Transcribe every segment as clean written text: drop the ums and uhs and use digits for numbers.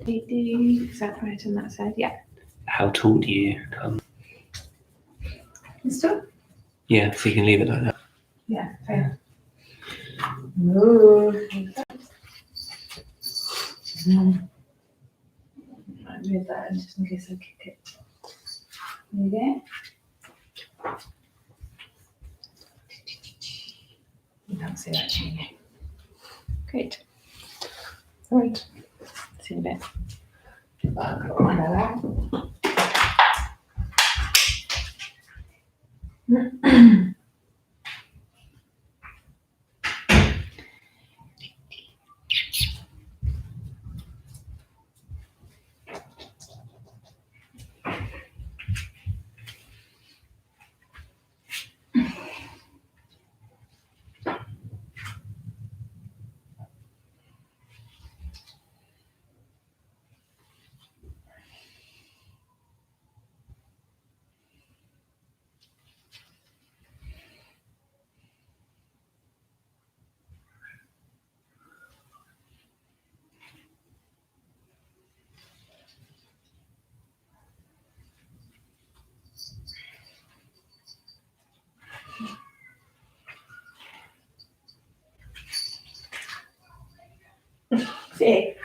Is that right on that side? Yeah. How tall do you come? This tall? Yeah, so you can leave it like that. Yeah, fair. Ooh. Might move that just in case I kick it. There you go. You can't see that, can you? Great. All right. See you in a bit. I've got one of that. See?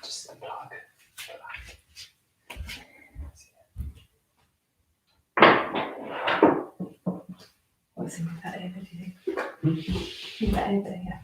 Just the plug. What's in that over, do you think? In that over, yeah.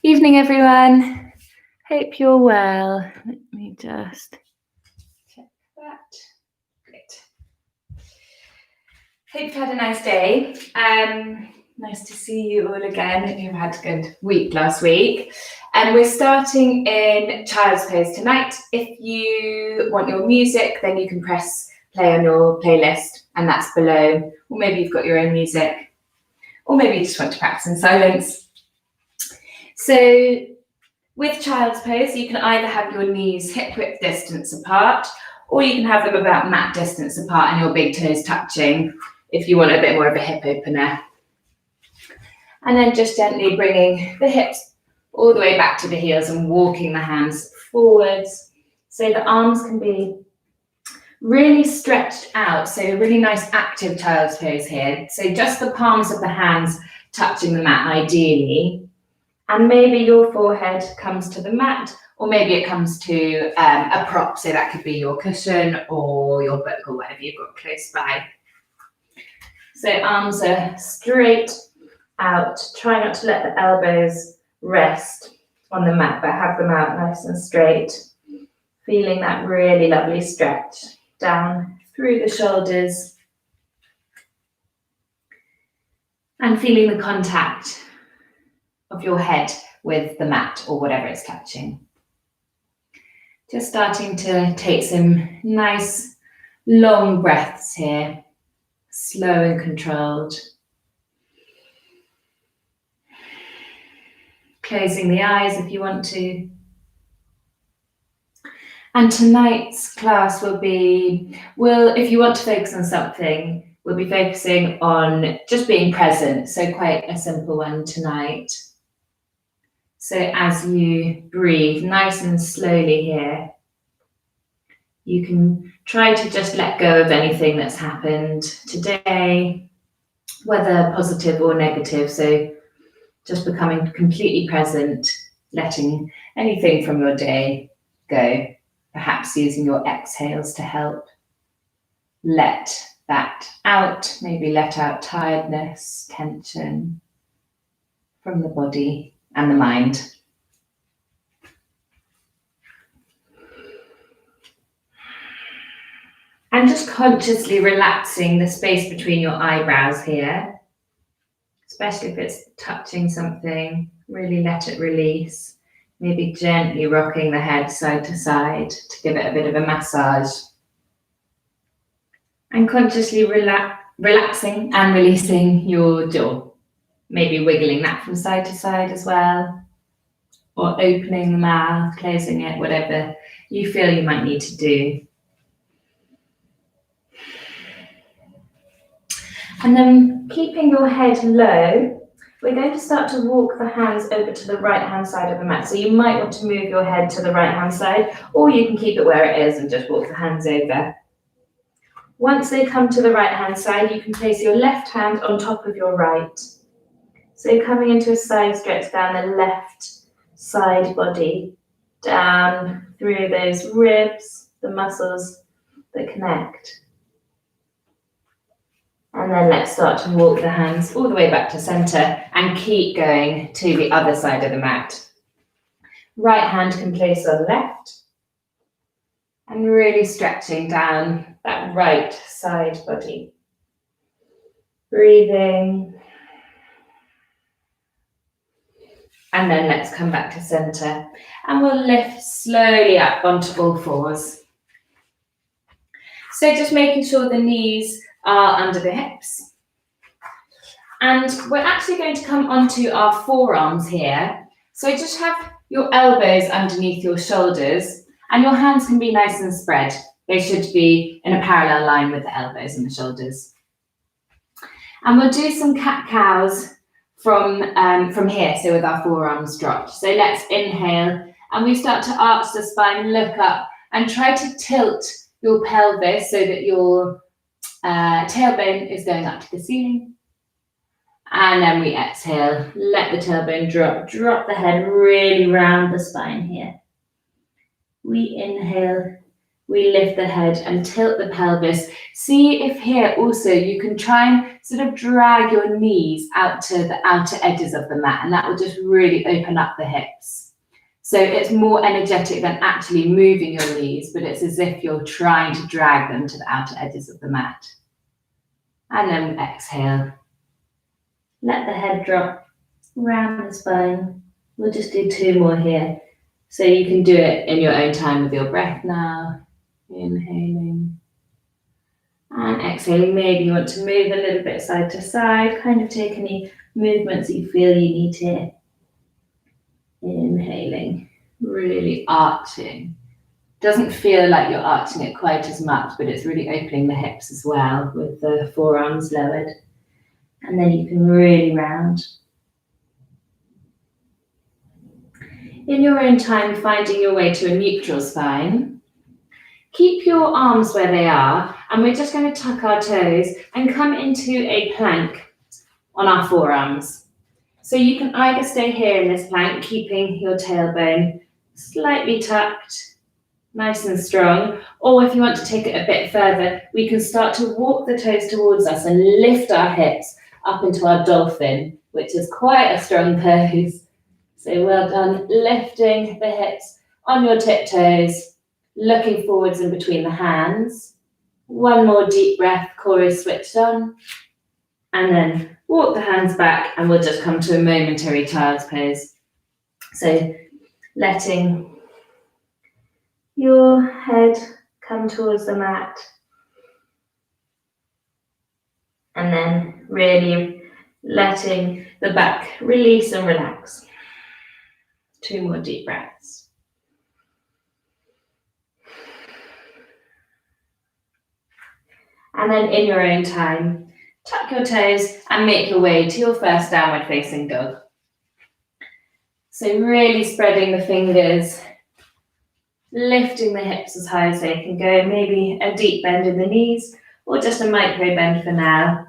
Evening, everyone. Hope you're well. Let me just check that. Great. Hope you've had a nice day. Nice to see you all again. Hope you've had a good week last week. And we're starting in Child's Pose tonight. If you want your music, then you can press play on your playlist. and that's below, or maybe you've got your own music, or maybe you just want to practice in silence. So with child's pose, you can either have your knees hip width distance apart, or you can have them about mat distance apart and your big toes touching if you want a bit more of a hip opener. And then just gently bringing the hips all the way back to the heels and walking the hands forwards. So the arms can be really stretched out. So a really nice active child's pose here. So just the palms of the hands touching the mat ideally. And maybe your forehead comes to the mat, or maybe it comes to a prop. So that could be your cushion or your book or whatever you've got close by. So arms are straight out. Try not to let the elbows rest on the mat, but have them out nice and straight. Feeling that really lovely stretch down through the shoulders. And feeling the contact of your head with the mat or whatever it's touching. Just starting to take some nice long breaths here, slow and controlled. Closing the eyes if you want to. And tonight's class will be, if you want to focus on something, we'll be focusing on just being present. So quite a simple one tonight. So as you breathe nice and slowly here, you can try to just let go of anything that's happened today, whether positive or negative. So just becoming completely present, letting anything from your day go, perhaps using your exhales to help let that out, maybe let out tiredness, tension from the body and the mind. And just consciously relaxing the space between your eyebrows here, especially if it's touching something, really let it release. Maybe gently rocking the head side to side to give it a bit of a massage. And consciously relaxing and releasing your jaw. Maybe wiggling that from side to side as well, or opening the mouth, closing it, whatever you feel you might need to do. And then keeping your head low, we're going to start to walk the hands over to the right-hand side of the mat. So you might want to move your head to the right-hand side, or you can keep it where it is and just walk the hands over. Once they come to the right-hand side, you can place your left hand on top of your right. So coming into a side stretch down the left side body, down through those ribs, the muscles that connect. And then let's start to walk the hands all the way back to center and keep going to the other side of the mat. Right hand can place on left and really stretching down that right side body. Breathing. And then let's come back to center and we'll lift slowly up onto all fours. So just making sure the knees are under the hips. And we're actually going to come onto our forearms here. So just have your elbows underneath your shoulders and your hands can be nice and spread. They should be in a parallel line with the elbows and the shoulders. And we'll do some cat-cows from here, so with our forearms dropped. So let's inhale and we start to arch the spine, look up and try to tilt your pelvis so that your tailbone is going up to the ceiling. And then we exhale, let the tailbone drop the head really round the spine here. We inhale, we lift the head and tilt the pelvis. See if here also you can try and sort of drag your knees out to the outer edges of the mat, and that will just really open up the hips. So it's more energetic than actually moving your knees, but it's as if you're trying to drag them to the outer edges of the mat. And then exhale. Let the head drop round the spine. We'll just do 2 more here. So you can do it in your own time with your breath now. Inhaling And exhaling, maybe you want to move a little bit side to side, kind of take any movements that you feel you need here. Inhaling, really arching. Doesn't feel like you're arching it quite as much, but it's really opening the hips as well with the forearms lowered. And then you can really round. In your own time, finding your way to a neutral spine. Keep your arms where they are, and we're just going to tuck our toes and come into a plank on our forearms. So you can either stay here in this plank, keeping your tailbone slightly tucked, nice and strong, or if you want to take it a bit further, we can start to walk the toes towards us and lift our hips up into our dolphin, which is quite a strong pose. So well done, lifting the hips on your tiptoes, looking forwards in between the hands. One more deep breath, core is switched on. And then walk the hands back and we'll just come to a momentary child's pose. So letting your head come towards the mat. And then really letting the back release and relax. 2 more deep breaths. And then in your own time, tuck your toes and make your way to your first downward facing dog. So really spreading the fingers, lifting the hips as high as they can go, maybe a deep bend in the knees or just a micro bend for now.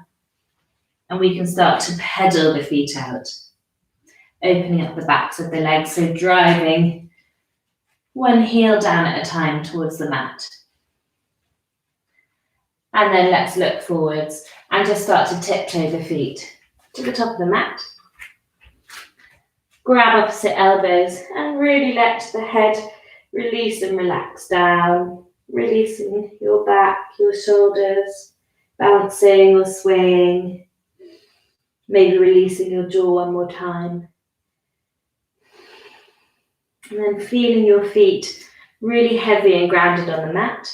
And we can start to pedal the feet out, opening up the backs of the legs, so driving one heel down at a time towards the mat. And then let's look forwards and just start to tiptoe the feet to the top of the mat. Grab opposite elbows and really let the head release and relax down, releasing your back, your shoulders, bouncing or swaying, maybe releasing your jaw one more time. And then feeling your feet really heavy and grounded on the mat.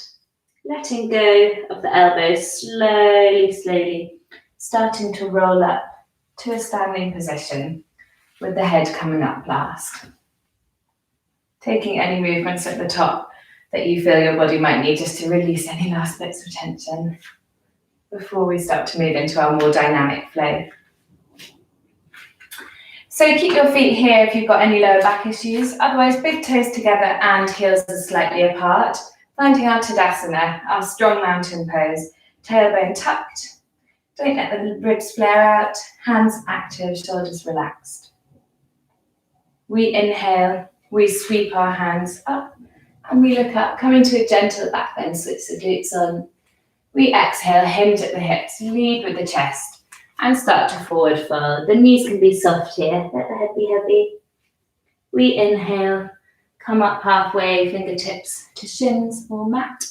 Letting go of the elbows slowly, starting to roll up to a standing position with the head coming up last. Taking any movements at the top that you feel your body might need just to release any last bits of tension before we start to move into our more dynamic flow. So keep your feet here if you've got any lower back issues, otherwise big toes together and heels are slightly apart. Finding our Tadasana, our strong mountain pose, tailbone tucked. Don't let the ribs flare out, hands active, shoulders relaxed. We inhale, we sweep our hands up and we look up, coming to a gentle back bend, switch the glutes on. We exhale, hinge at the hips, lead with the chest and start to forward fold. The knees can be soft here, let the head be heavy. We inhale, come up halfway, fingertips to shins or mat.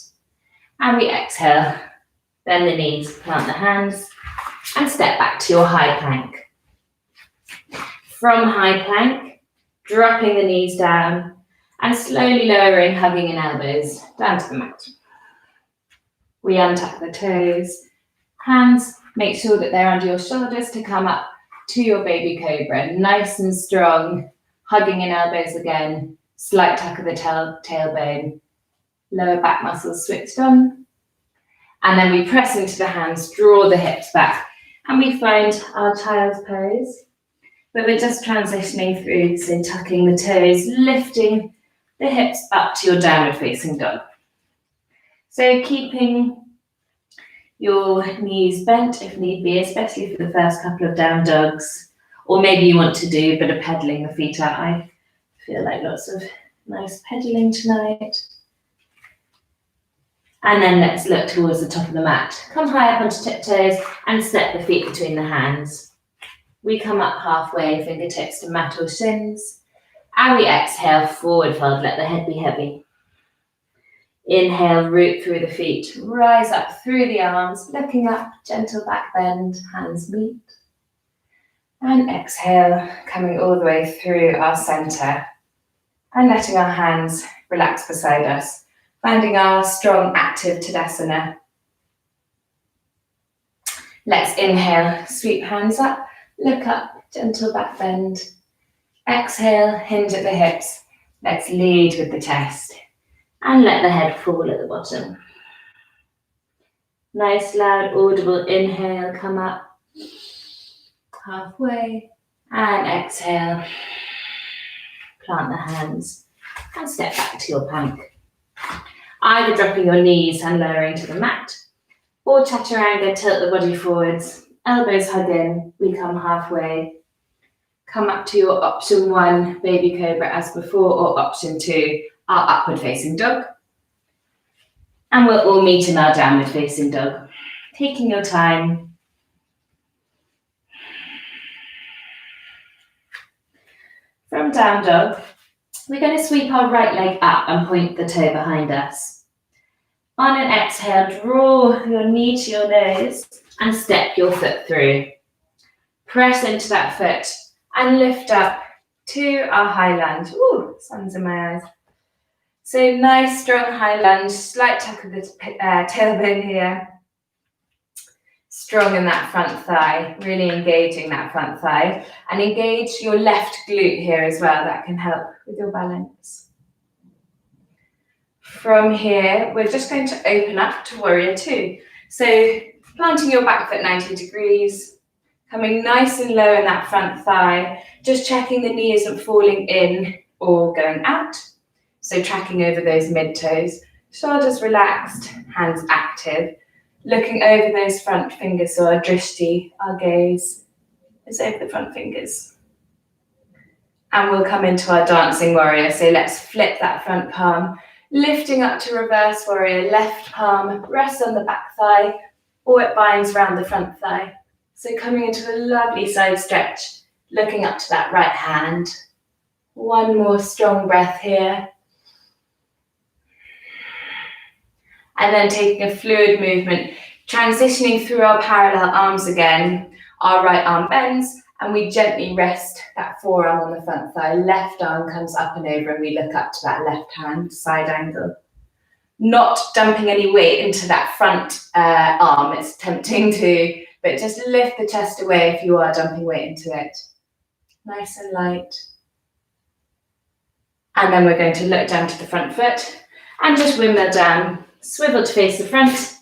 And we exhale, bend the knees, plant the hands, and step back to your high plank. From high plank, dropping the knees down and slowly lowering, hugging in elbows down to the mat. We untuck the toes, hands, make sure that they're under your shoulders to come up to your baby cobra, nice and strong, hugging in elbows again. Slight tuck of the tailbone, lower back muscles switched on. And then we press into the hands, draw the hips back, and we find our child's pose. But we're just transitioning through, so tucking the toes, lifting the hips up to your downward facing dog. So keeping your knees bent if need be, especially for the first couple of down dogs, or maybe you want to do a bit of pedaling the feet out. I feel like lots of nice pedaling tonight. And then let's look towards the top of the mat. Come high up onto tiptoes and step the feet between the hands. We come up halfway, fingertips to mat or shins. And we exhale, forward fold, let the head be heavy. Inhale, root through the feet, rise up through the arms, looking up, gentle back bend, hands meet. And exhale, coming all the way through our center. And letting our hands relax beside us, finding our strong active Tadasana. Let's inhale, sweep hands up, look up, gentle back bend. Exhale, hinge at the hips. Let's lead with the chest and let the head fall at the bottom. Nice, loud, audible inhale, come up. Halfway. And exhale. Plant the hands and step back to your plank. Either dropping your knees and lowering to the mat, or chaturanga, tilt the body forwards, elbows hug in, we come halfway. Come up to your option 1, baby cobra as before, or option 2, our upward facing dog. And we'll all meet in our downward facing dog. Taking your time. From down dog, we're going to sweep our right leg up and point the toe behind us. On an exhale, draw your knee to your nose and step your foot through. Press into that foot and lift up to our high lunge. Ooh, sun's in my eyes. So nice, strong high lunge, slight tuck of the tailbone here. Strong in that front thigh, really engaging that front thigh. And engage your left glute here as well. That can help with your balance. From here, we're just going to open up to warrior 2. So planting your back foot 90 degrees, coming nice and low in that front thigh, just checking the knee isn't falling in or going out. So tracking over those mid toes, shoulders relaxed, hands active, looking over those front fingers, so our drishti, our gaze is over the front fingers. And we'll come into our dancing warrior. So let's flip that front palm, lifting up to reverse warrior, left palm rests on the back thigh, or it binds around the front thigh. So coming into a lovely side stretch, looking up to that right hand. One more strong breath here. And then taking a fluid movement, transitioning through our parallel arms again. Our right arm bends and we gently rest that forearm on the front thigh. Left arm comes up and over and we look up to that left hand, side angle. Not dumping any weight into that front arm. It's tempting to, but just lift the chest away if you are dumping weight into it. Nice and light. And then we're going to look down to the front foot and just windmill down. Swivel to face the front,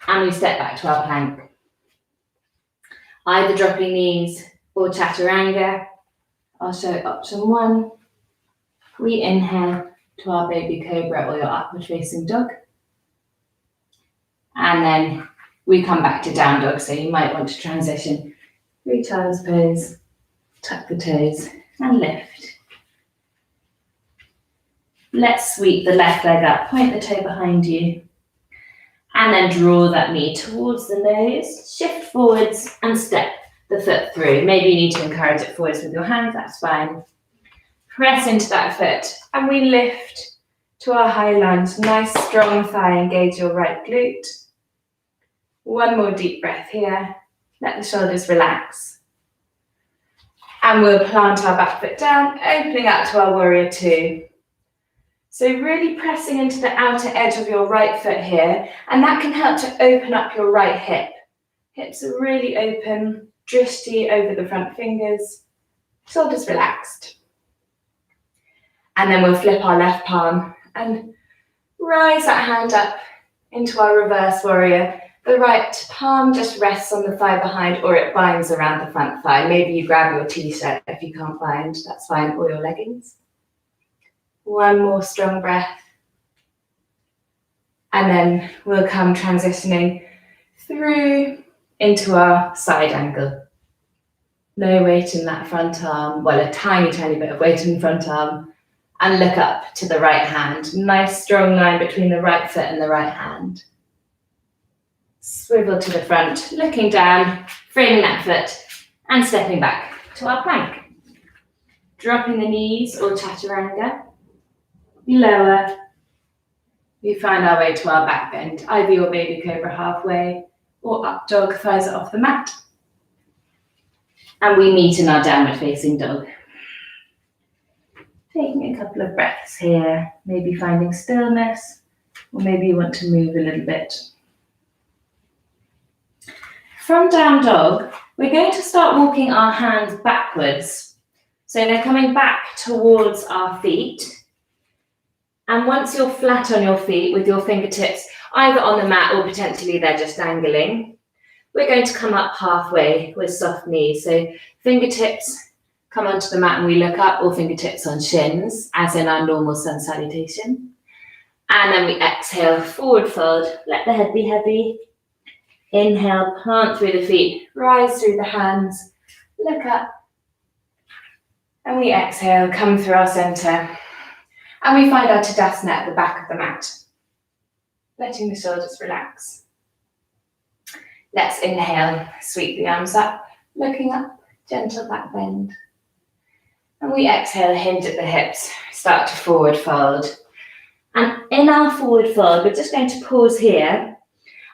and we step back to our plank. Either dropping knees or chaturanga. I'll show option 1. We inhale to our baby cobra or your upward facing dog. And then we come back to down dog, so you might want to transition 3 child's pose, tuck the toes and lift. Let's sweep the left leg up, point the toe behind you, and then draw that knee towards the nose, shift forwards and step the foot through. Maybe you need to encourage it forwards with your hands, that's fine. Press into that foot and we lift to our high lunge. Nice strong thigh, engage your right glute. One more deep breath here. Let the shoulders relax. And we'll plant our back foot down, opening up to our warrior 2. So really pressing into the outer edge of your right foot here, and that can help to open up your right hip. Hips are really open, drishti over the front fingers, shoulders relaxed. And then we'll flip our left palm and rise that hand up into our reverse warrior. The right palm just rests on the thigh behind or it binds around the front thigh. Maybe you grab your t-shirt if you can't bind, that's fine, or your leggings. One more strong breath. And then we'll come transitioning through into our side angle. No weight in that front arm, well, a tiny, tiny bit of weight in the front arm. And look up to the right hand. Nice strong line between the right foot and the right hand. Swivel to the front, looking down, framing that foot, and stepping back to our plank. Dropping the knees or chaturanga. Lower. We find our way to our back bend, either your baby cobra halfway or up dog, thighs are off the mat. And we meet in our downward facing dog. Taking a couple of breaths here, maybe finding stillness, or maybe you want to move a little bit. From down dog, we're going to start walking our hands backwards. So they're coming back towards our feet. And once you're flat on your feet with your fingertips either on the mat or potentially they're just dangling, we're going to come up halfway with soft knees. So fingertips come onto the mat and we look up, or fingertips on shins, as in our normal sun salutation. And then we exhale, forward fold, let the head be heavy. Inhale, plant through the feet, rise through the hands, look up. And we exhale, come through our center. And we find our Tadasana at the back of the mat. Letting the shoulders relax. Let's inhale, sweep the arms up, looking up, gentle back bend. And we exhale, hinge at the hips, start to forward fold. And in our forward fold, we're just going to pause here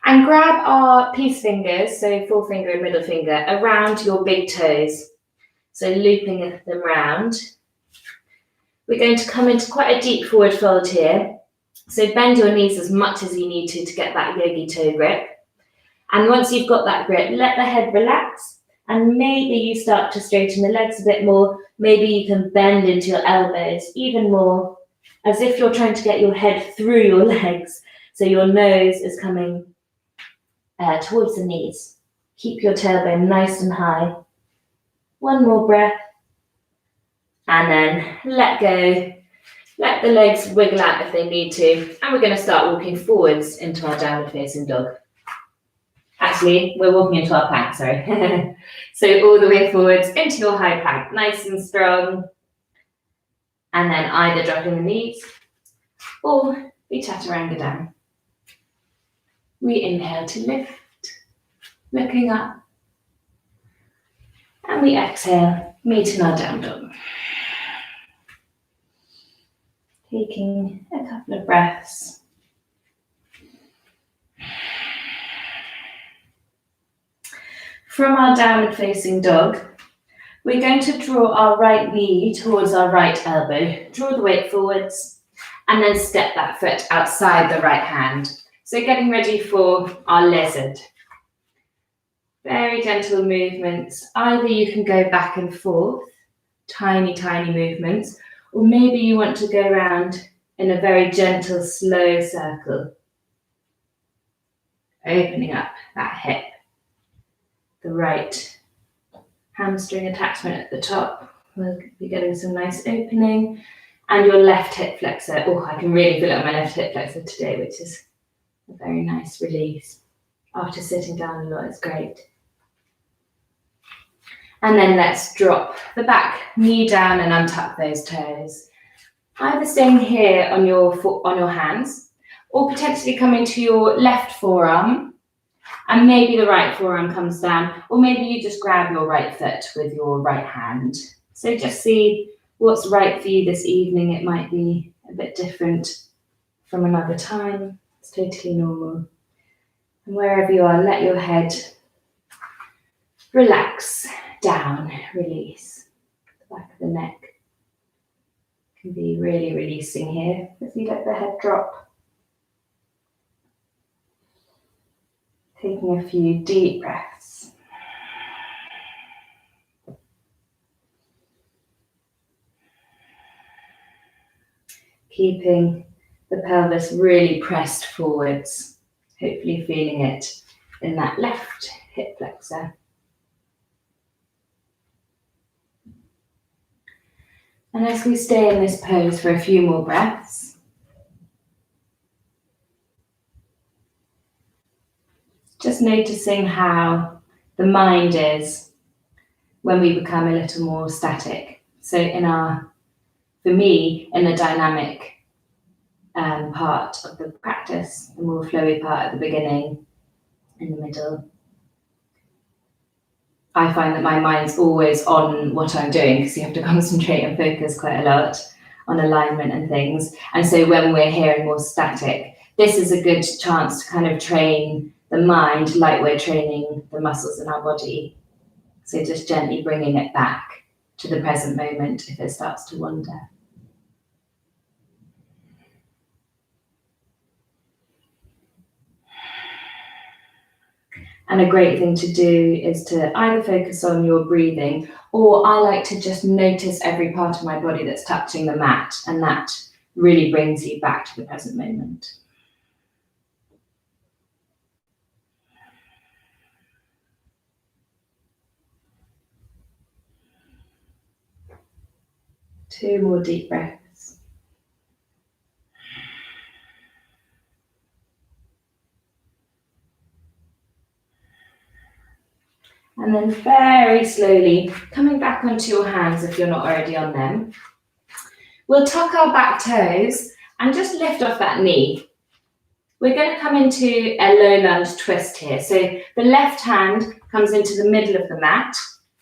and grab our peace fingers, so forefinger and middle finger, around your big toes. So looping them round. We're going to come into quite a deep forward fold here. So bend your knees as much as you need to get that yogi toe grip. And once you've got that grip, let the head relax. And maybe you start to straighten the legs a bit more. Maybe you can bend into your elbows even more, as if you're trying to get your head through your legs. So your nose is coming towards the knees. Keep your tailbone nice and high. One more breath. And then let go. Let the legs wiggle out if they need to. And we're going to start walking forwards into our downward facing dog. Actually, we're walking into our plank, sorry. So all the way forwards into your high plank, nice and strong. And then either dropping the knees or we chaturanga down. We inhale to lift, looking up. And we exhale, meeting our down dog. Taking a couple of breaths. From our downward facing dog, we're going to draw our right knee towards our right elbow. Draw the weight forwards and then step that foot outside the right hand. So getting ready for our lizard. Very gentle movements. Either you can go back and forth, tiny, tiny movements, or maybe you want to go around in a very gentle, slow circle. Opening up that hip. The right hamstring attachment at the top. We'll be getting some nice opening. And your left hip flexor. Oh, I can really feel it on my left hip flexor today, which is a very nice release. After sitting down a lot, it's great. And then let's drop the back knee down and untuck those toes. Either staying here on your hands, or potentially coming to your left forearm, and maybe the right forearm comes down, or maybe you just grab your right foot with your right hand. So just see what's right for you this evening. It might be a bit different from another time. It's totally normal. And wherever you are, let your head relax down, release. The back of the neck can be really releasing here as you let the head drop. Taking a few deep breaths. Keeping the pelvis really pressed forwards, hopefully feeling it in that left hip flexor. And as we stay in this pose for a few more breaths, just noticing how the mind is when we become a little more static. So for me, in the dynamic part of the practice, the more flowy part at the beginning, in the middle, I find that my mind's always on what I'm doing because you have to concentrate and focus quite a lot on alignment and things. And so when we're here and more static, this is a good chance to kind of train the mind like we're training the muscles in our body. So just gently bringing it back to the present moment if it starts to wander. And a great thing to do is to either focus on your breathing, or I like to just notice every part of my body that's touching the mat, and that really brings you back to the present moment. Two more deep breaths. And then very slowly coming back onto your hands if you're not already on them. We'll tuck our back toes and just lift off that knee. We're going to come into a low lunge twist here. So the left hand comes into the middle of the mat,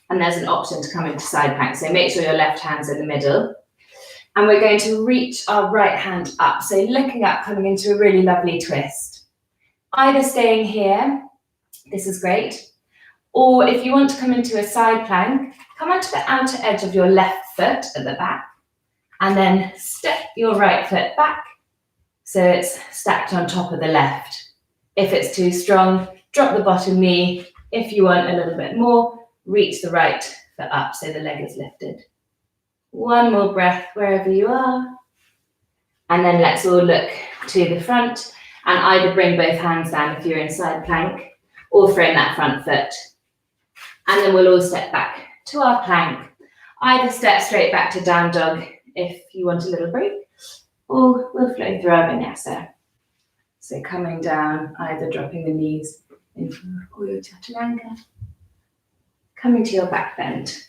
and there's an option to come into side plank. So make sure your left hand's in the middle. And we're going to reach our right hand up. So looking up, coming into a really lovely twist. Either staying here, this is great. Or if you want to come into a side plank, come onto the outer edge of your left foot at the back, and then step your right foot back so it's stacked on top of the left. If it's too strong, drop the bottom knee. If you want a little bit more, reach the right foot up so the leg is lifted. One more breath wherever you are. And then let's all look to the front and either bring both hands down if you're in side plank, or frame that front foot. And then we'll all step back to our plank. Either step straight back to down dog if you want a little break, or we'll flow through our vinyasa. So coming down, either dropping the knees into your chaturanga, coming to your back bend,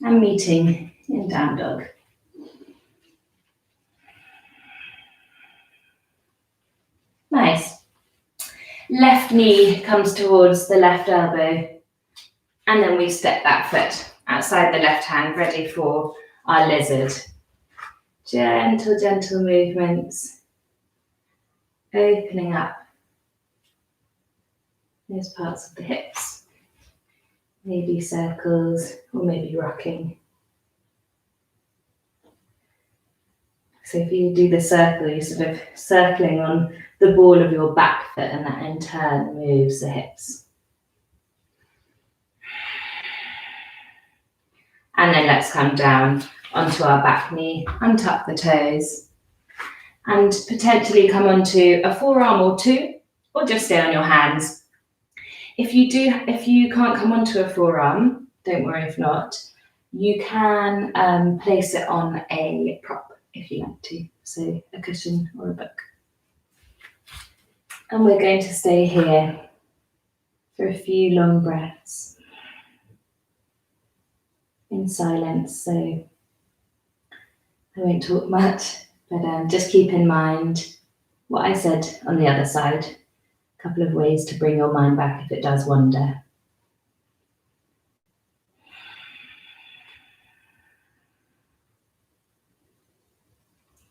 and meeting in down dog. Nice. Left knee comes towards the left elbow, and then we step that foot outside the left hand, ready for our lizard. Gentle, gentle movements, opening up those parts of the hips, maybe circles or maybe rocking. So if you do the circle, you're sort of circling on the ball of your back foot, and that in turn moves the hips. And then let's come down onto our back knee, untuck the toes, and potentially come onto a forearm or two, or just stay on your hands. If you can't come onto a forearm, don't worry if not, you can place it on a prop if you like to, so a cushion or a book. And we're going to stay here for a few long breaths in silence, so I won't talk much, but just keep in mind what I said on the other side. A couple of ways to bring your mind back if it does wander.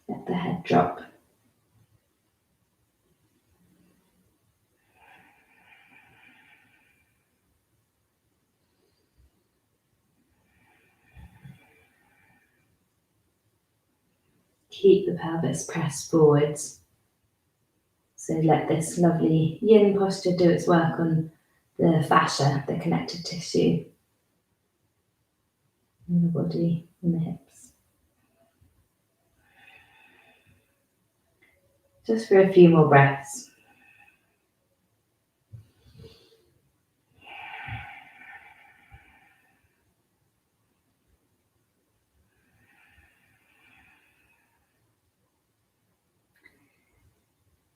Let the head drop. Keep the pelvis pressed forwards. So let this lovely yin posture do its work on the fascia, the connective tissue in the body and the hips. Just for a few more breaths.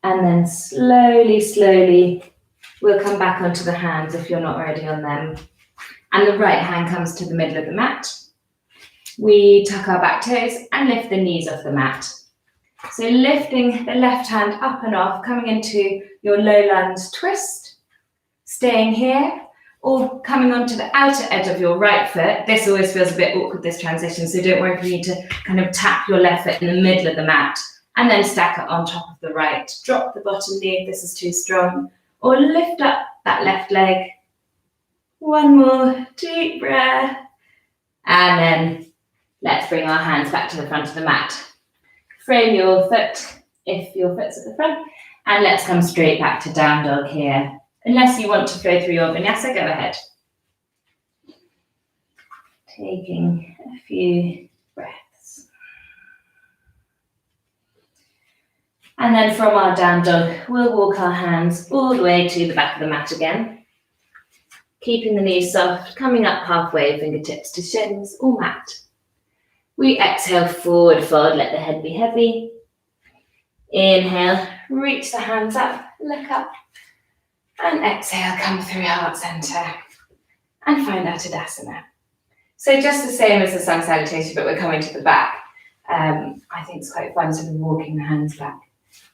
And then slowly, slowly, we'll come back onto the hands if you're not already on them. And the right hand comes to the middle of the mat. We tuck our back toes and lift the knees off the mat. So lifting the left hand up and off, coming into your low lunge twist, staying here, or coming onto the outer edge of your right foot. This always feels a bit awkward, this transition, so don't worry if you need to kind of tap your left foot in the middle of the mat, and then stack it on top of the right. Drop the bottom knee if this is too strong, or lift up that left leg. One more deep breath, and then let's bring our hands back to the front of the mat. Frame your foot if your foot's at the front, and let's come straight back to down dog here Unless you want to go through your vinyasa, go ahead. Taking a few breaths. And then from our down dog, we'll walk our hands all the way to the back of the mat again. Keeping the knees soft, coming up halfway, fingertips to shins or mat. We exhale, forward fold, let the head be heavy. Inhale, reach the hands up, look up. And exhale, come through heart center. And find out Tadasana. So just the same as the sun salutation, but we're coming to the back. I think it's quite fun sort of walking the hands back.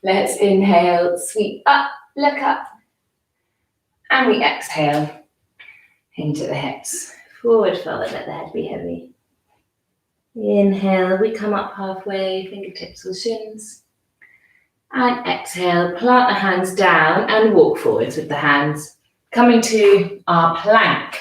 Let's inhale, sweep up, look up. And we exhale into the hips. Forward fold, let the head be heavy. Inhale, we come up halfway, fingertips or shins. And exhale, plant the hands down and walk forwards with the hands. Coming to our plank.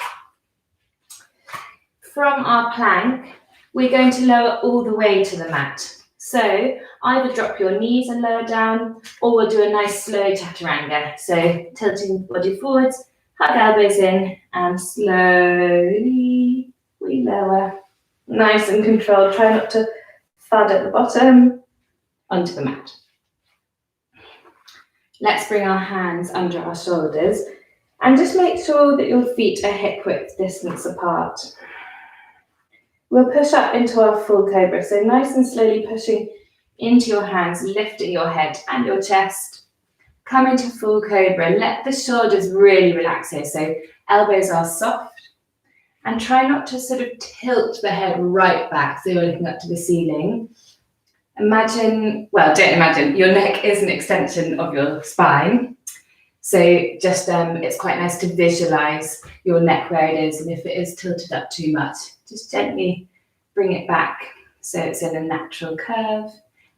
From our plank, we're going to lower all the way to the mat. So either drop your knees and lower down, or we'll do a nice slow chaturanga. So tilting the body forwards, hug elbows in, and slowly we lower. Nice and controlled. Try not to thud at the bottom onto the mat. Let's bring our hands under our shoulders and just make sure that your feet are hip width distance apart. We'll push up into our full cobra. So nice and slowly pushing into your hands, lifting your head and your chest. Come into full cobra. Let the shoulders really relax here. So elbows are soft. And try not to sort of tilt the head right back so you're looking up to the ceiling. Imagine, well, don't imagine, your neck is an extension of your spine. So just, it's quite nice to visualize your neck where it is. And if it is tilted up too much, just gently bring it back so it's in a natural curve.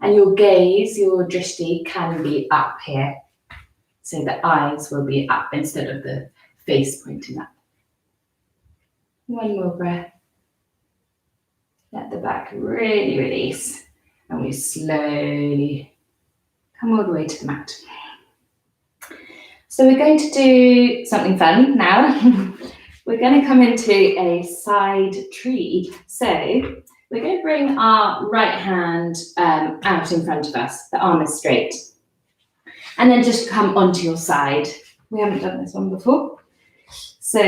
And your gaze, your drishti, can be up here. So the eyes will be up instead of the face pointing up. One more breath. Let the back really release. And we slowly come all the way to the mat. So we're going to do something fun now. We're going to come into a side tree. So we're going to bring our right hand out in front of us. The arm is straight. And then just come onto your side. We haven't done this one before. So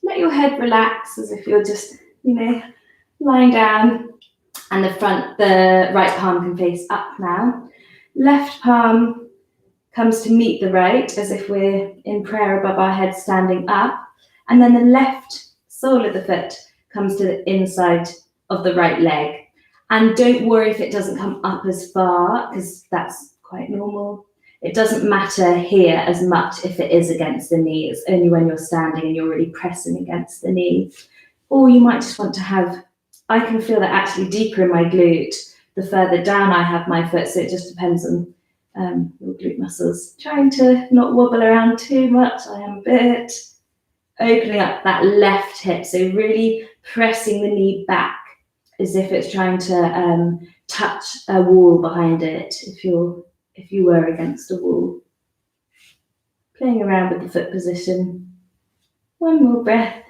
let your head relax as if you're just, lying down. And the right palm can face up now. Left palm comes to meet the right as if we're in prayer above our head standing up. And then the left sole of the foot comes to the inside of the right leg. And don't worry if it doesn't come up as far, because that's quite normal. It doesn't matter here as much if it is against the knee. It's only when you're standing and you're really pressing against the knee. Or you might just want to have, I can feel that actually deeper in my glute, the further down I have my foot. So it just depends on your glute muscles. Trying to not wobble around too much. I am a bit. Opening up that left hip. So really pressing the knee back as if it's trying to touch a wall behind it. If you were against a wall. Playing around with the foot position. One more breath.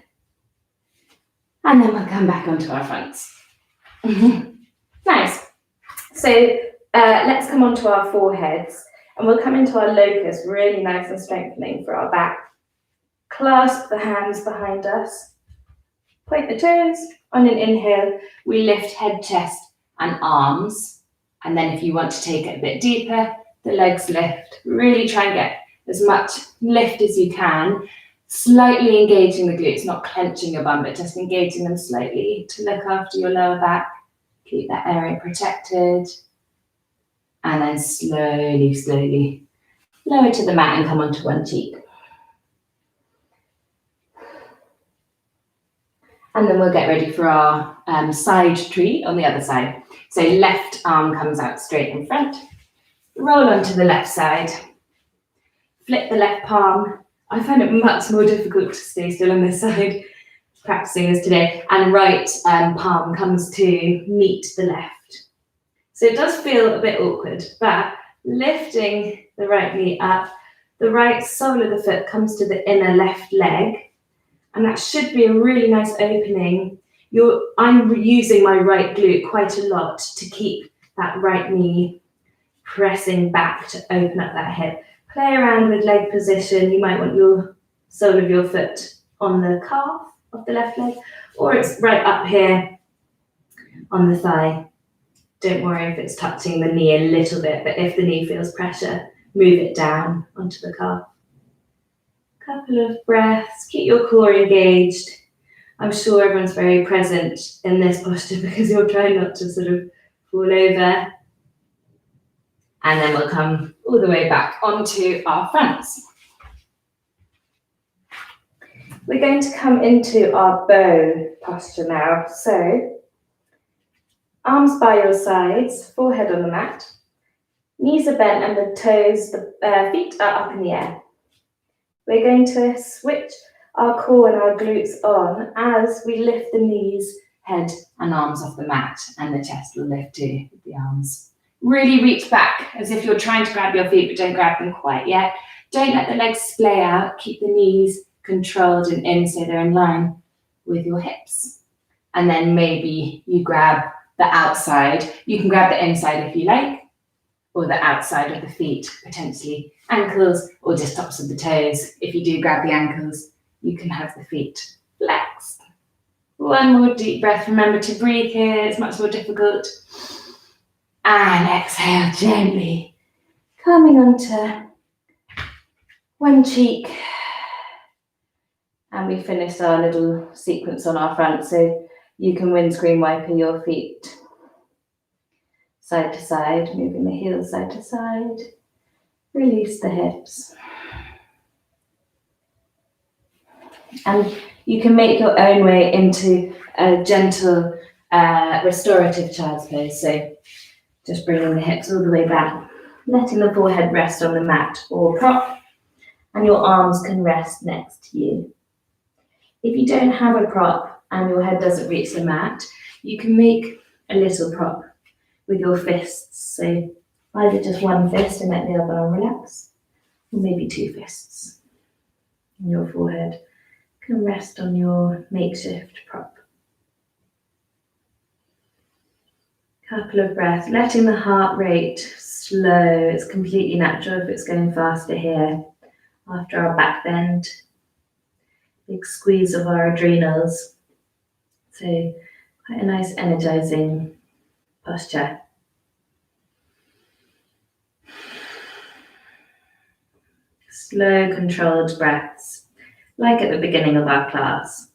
And then we'll come back onto our fronts. Nice. So let's come onto our foreheads and we'll come into our locus, really nice and strengthening for our back. Clasp the hands behind us. Point the toes. On an inhale, we lift head, chest and arms. And then if you want to take it a bit deeper, the legs lift. Really try and get as much lift as you can. Slightly engaging the glutes, not clenching your bum, but just engaging them slightly to look after your lower back. Keep that area protected. And then slowly, slowly lower to the mat and come onto one cheek. And then we'll get ready for our side tree on the other side. So left arm comes out straight in front. Roll onto the left side. Flip the left palm. I find it much more difficult to stay still on this side, practicing this today. And right palm comes to meet the left. So it does feel a bit awkward, but lifting the right knee up, the right sole of the foot comes to the inner left leg, and that should be a really nice opening. I'm using my right glute quite a lot to keep that right knee pressing back to open up that hip. Play around with leg position. You might want your sole of your foot on the calf of the left leg, or it's right up here on the thigh. Don't worry if it's touching the knee a little bit, but if the knee feels pressure, move it down onto the calf. Couple of breaths, keep your core engaged. I'm sure everyone's very present in this posture because you're trying not to sort of fall over. And then we'll come all the way back onto our fronts. We're going to come into our bow posture now. So, arms by your sides, forehead on the mat. Knees are bent and the toes, the feet are up in the air. We're going to switch our core and our glutes on as we lift the knees, head and arms off the mat, and the chest will lift too with the arms. Really reach back as if you're trying to grab your feet, but don't grab them quite yet. Don't let the legs splay out. Keep the knees controlled and in so they're in line with your hips. And then maybe you grab the outside. You can grab the inside if you like, or the outside of the feet, potentially ankles or just tops of the toes. If you do grab the ankles, you can have the feet flexed. One more deep breath. Remember to breathe here, it's much more difficult. And exhale gently, coming onto one cheek. And we finished our little sequence on our front, so you can windscreen wiper your feet side to side, moving the heels side to side. Release the hips. And you can make your own way into a gentle restorative child's pose. So just bringing the hips all the way back, letting the forehead rest on the mat or prop, and your arms can rest next to you. If you don't have a prop and your head doesn't reach the mat, you can make a little prop with your fists. So either just one fist and let the other arm relax, or maybe two fists. And your forehead can rest on your makeshift prop. Couple of breaths, letting the heart rate slow. It's completely natural if it's going faster here. After our back bend, big squeeze of our adrenals. So quite a nice energizing posture. Slow, controlled breaths, like at the beginning of our class.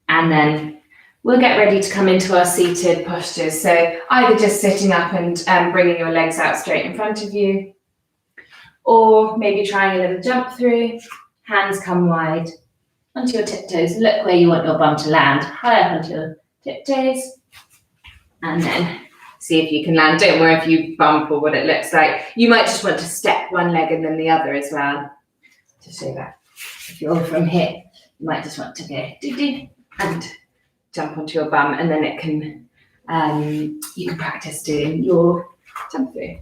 And then we'll get ready to come into our seated postures. So either just sitting up and bringing your legs out straight in front of you, or maybe trying a little jump through, hands come wide onto your tiptoes. Look where you want your bum to land, high up onto your tiptoes, and then see if you can land. Don't worry if you bump or what it looks like. You might just want to step one leg and then the other as well, to show that. If you're from here, you might just want to go do-do and jump onto your bum, and then it can, you can practice doing your jump through.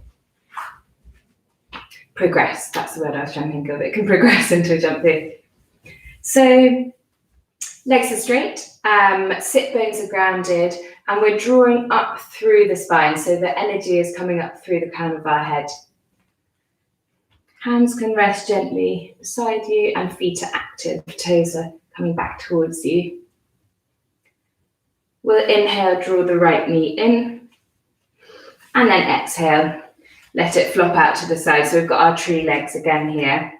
Progress, that's the word I was trying to think of. It can progress into a jump through. So legs are straight, sit bones are grounded, and we're drawing up through the spine, so the energy is coming up through the crown of our head. Hands can rest gently beside you and feet are active, toes are coming back towards you. We'll inhale, draw the right knee in, and then exhale, let it flop out to the side. So we've got our tree legs again here.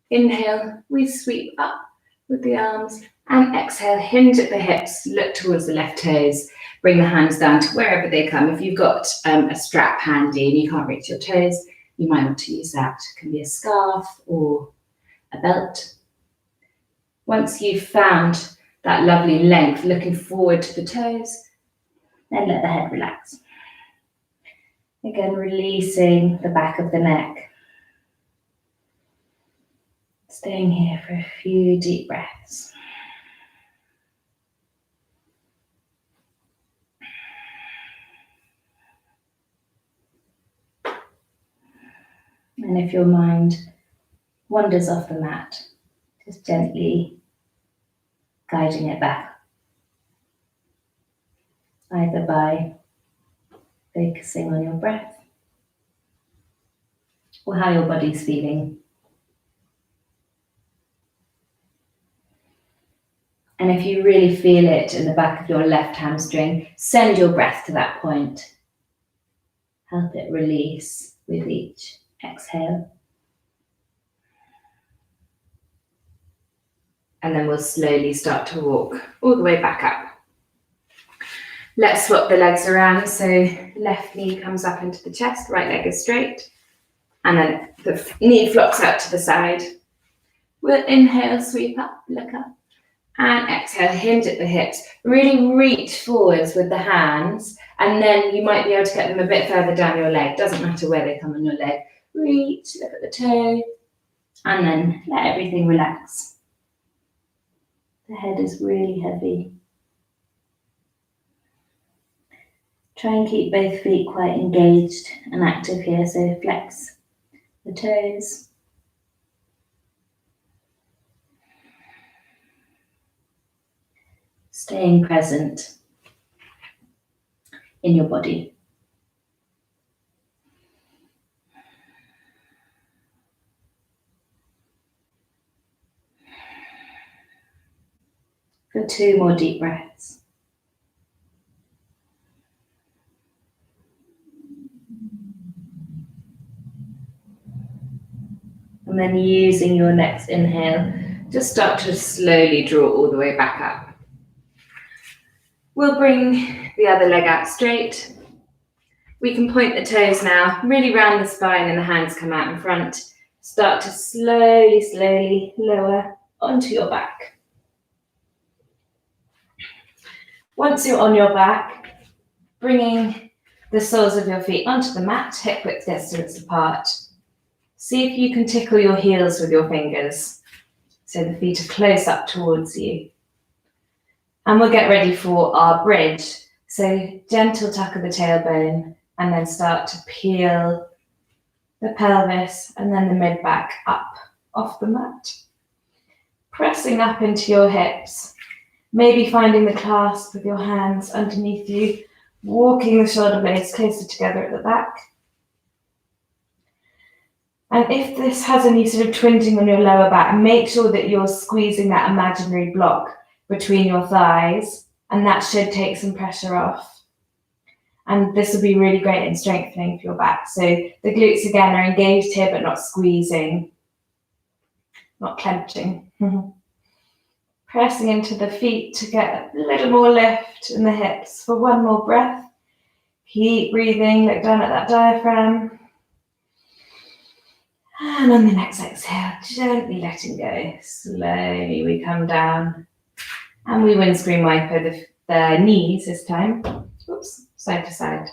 Inhale, we sweep up with the arms, and exhale, hinge at the hips, look towards the left toes, bring the hands down to wherever they come. If you've got a strap handy and you can't reach your toes, you might want to use that. It can be a scarf or a belt. Once you've found that lovely length, looking forward to the toes, then let the head relax. Again, releasing the back of the neck. Staying here for a few deep breaths. And if your mind wanders off the mat, just gently guiding it back, either by focusing on your breath or how your body's feeling. And if you really feel it in the back of your left hamstring, send your breath to that point. Help it release with each exhale. And then we'll slowly start to walk all the way back up. Let's swap the legs around. So left knee comes up into the chest, right leg is straight. And then the knee flops out to the side. We'll inhale, sweep up, look up. And exhale, hinge at the hips. Really reach forwards with the hands, and then you might be able to get them a bit further down your leg. Doesn't matter where they come on your leg. Reach, look at the toe, and then let everything relax. The head is really heavy. Try and keep both feet quite engaged and active here, so flex the toes. Staying present in your body. For 2 more deep breaths. And then using your next inhale, just start to slowly draw all the way back up. We'll bring the other leg out straight. We can point the toes now, really round the spine, and the hands come out in front. Start to slowly lower onto your back. Once you're on your back, bringing the soles of your feet onto the mat, hip width distance apart. See if you can tickle your heels with your fingers, so the feet are close up towards you. And we'll get ready for our bridge. So gentle tuck of the tailbone, and then start to peel the pelvis and then the mid-back up off the mat. Pressing up into your hips, maybe finding the clasp with your hands underneath you, walking the shoulder blades closer together at the back. And if this has any sort of twinging on your lower back, make sure that you're squeezing that imaginary block between your thighs, and that should take some pressure off. And this will be really great in strengthening for your back. So the glutes again are engaged here, but not squeezing, not clenching. Pressing into the feet to get a little more lift in the hips. For 1 more breath, keep breathing, look down at that diaphragm. And on the next exhale, gently letting go. Slowly we come down. And we windscreen wiper the knees this time. Oops, side to side.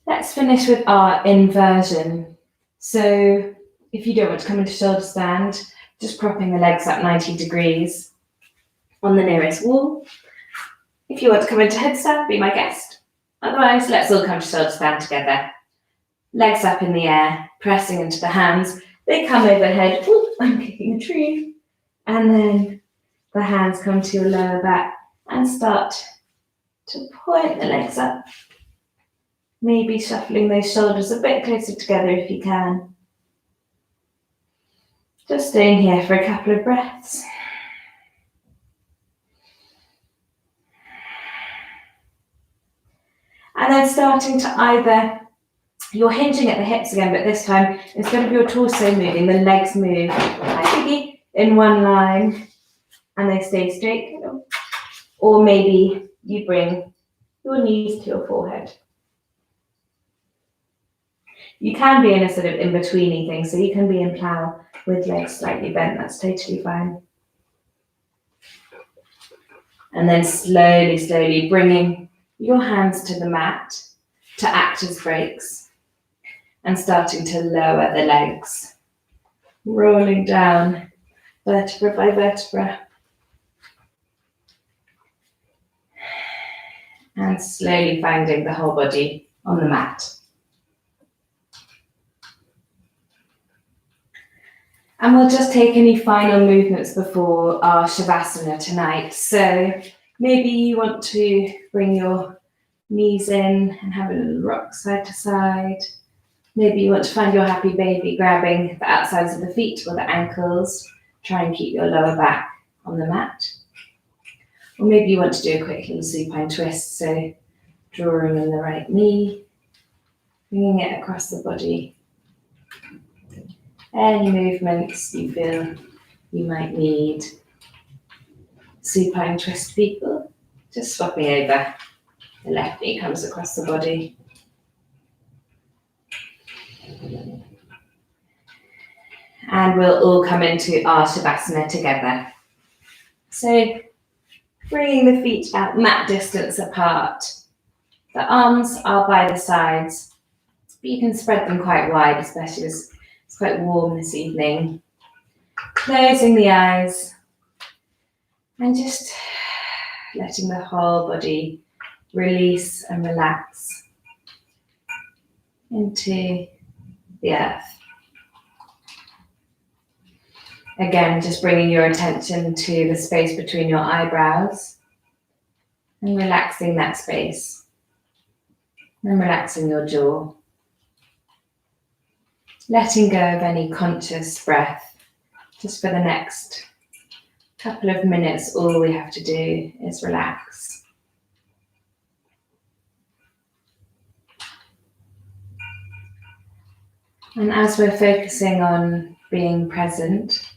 Let's finish with our inversion. So if you don't want to come into shoulder stand, just propping the legs up 90 degrees on the nearest wall. If you want to come into headstand, be my guest. Otherwise, let's all come to shoulder stand together. Legs up in the air, pressing into the hands. They come overhead. Ooh, I'm kicking a tree. And then the hands come to your lower back and start to point the legs up. Maybe shuffling those shoulders a bit closer together if you can. Just staying here for a couple of breaths. And then starting to either, you're hinging at the hips again, but this time, instead of your torso moving, the legs move. Hi, Biggie. In one line, and they stay straight. Or maybe you bring your knees to your forehead. You can be in a sort of in-betweeny thing, so you can be in plow with legs slightly bent, that's totally fine. And then slowly bringing your hands to the mat to act as brakes and starting to lower the legs, rolling down vertebra by vertebra. And slowly finding the whole body on the mat. And we'll just take any final movements before our Shavasana tonight. So maybe you want to bring your knees in and have a little rock side to side. Maybe you want to find your happy baby, grabbing the outsides of the feet or the ankles. Try and keep your lower back on the mat. Or maybe you want to do a quick little supine twist. So drawing in the right knee, bringing it across the body. Any movements you feel you might need. Supine twist people, just swapping over. The left knee comes across the body. And we'll all come into our Shavasana together. So bringing the feet out mat distance apart. The arms are by the sides, but you can spread them quite wide, especially as it's quite warm this evening. Closing the eyes and just letting the whole body release and relax into the earth. Again, just bringing your attention to the space between your eyebrows and relaxing that space. And relaxing your jaw. Letting go of any conscious breath. Just for the next couple of minutes, all we have to do is relax. And as we're focusing on being present,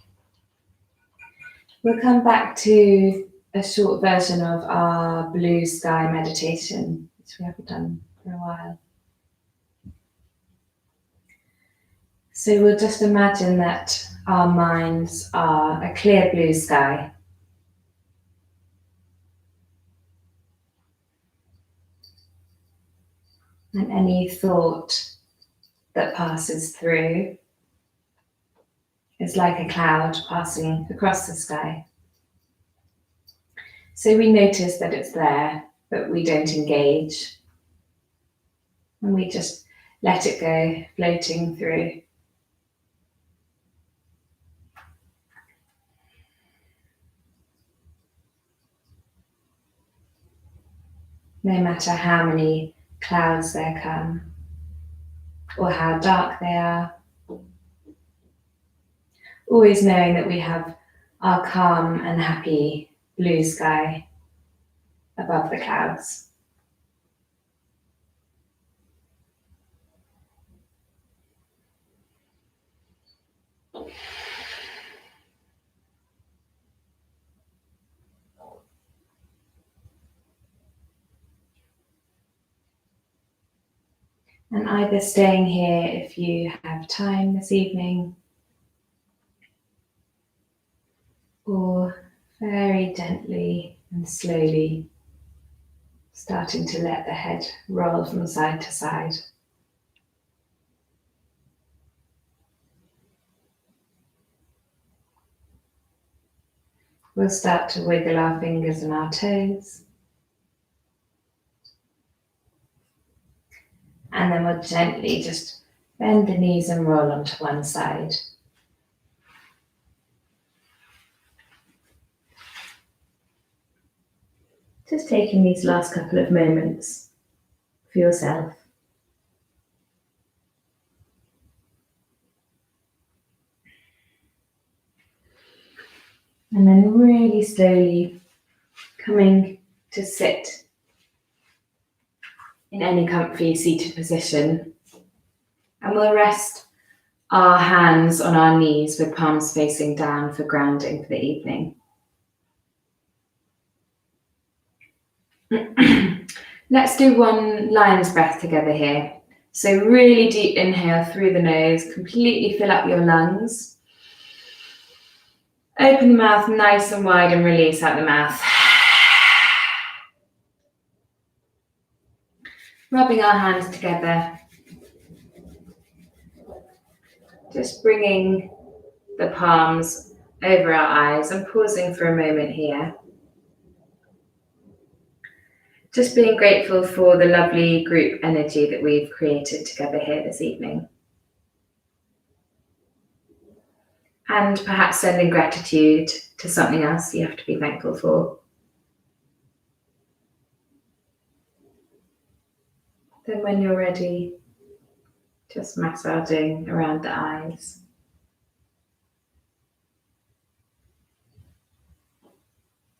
we'll come back to a short version of our blue sky meditation, which we haven't done for a while. So we'll just imagine that our minds are a clear blue sky. And any thought that passes through is like a cloud passing across the sky. So we notice that it's there, but we don't engage. And we just let it go, floating through. No matter how many clouds there come, or how dark they are. Always knowing that we have our calm and happy blue sky above the clouds. And either staying here if you have time this evening, or very gently and slowly starting to let the head roll from side to side. We'll start to wiggle our fingers and our toes. And then we'll gently just bend the knees and roll onto one side. Just taking these last couple of moments for yourself. And then really slowly coming to sit in any comfy seated position. And we'll rest our hands on our knees with palms facing down for grounding for the evening. Let's do one lion's breath together here. So really deep inhale through the nose, completely fill up your lungs. Open the mouth nice and wide and release out the mouth. Rubbing our hands together. Just bringing the palms over our eyes and pausing for a moment here. Just being grateful for the lovely group energy that we've created together here this evening. And perhaps sending gratitude to something else you have to be thankful for. Then when you're ready, just massaging around the eyes.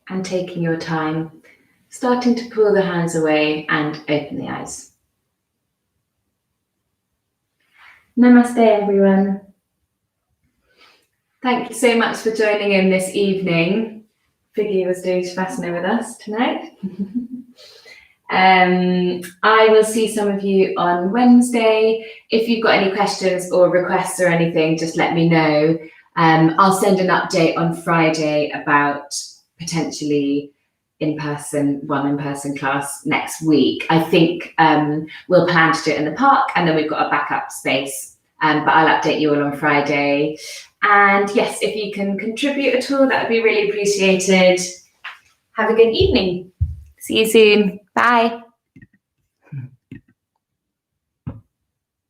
And taking your time, starting to pull the hands away and open the eyes. Namaste, everyone. Thank you so much for joining in this evening. Figgy was doing Shavasana with us tonight. I will see some of you on Wednesday. If you've got any questions or requests or anything, just let me know. I'll send an update on Friday about potentially one in-person class next week. I think we'll plan to do it in the park, and then we've got a backup space. But I'll update you all on Friday. And yes, if you can contribute at all, that would be really appreciated. Have a good evening. See you soon. Bye.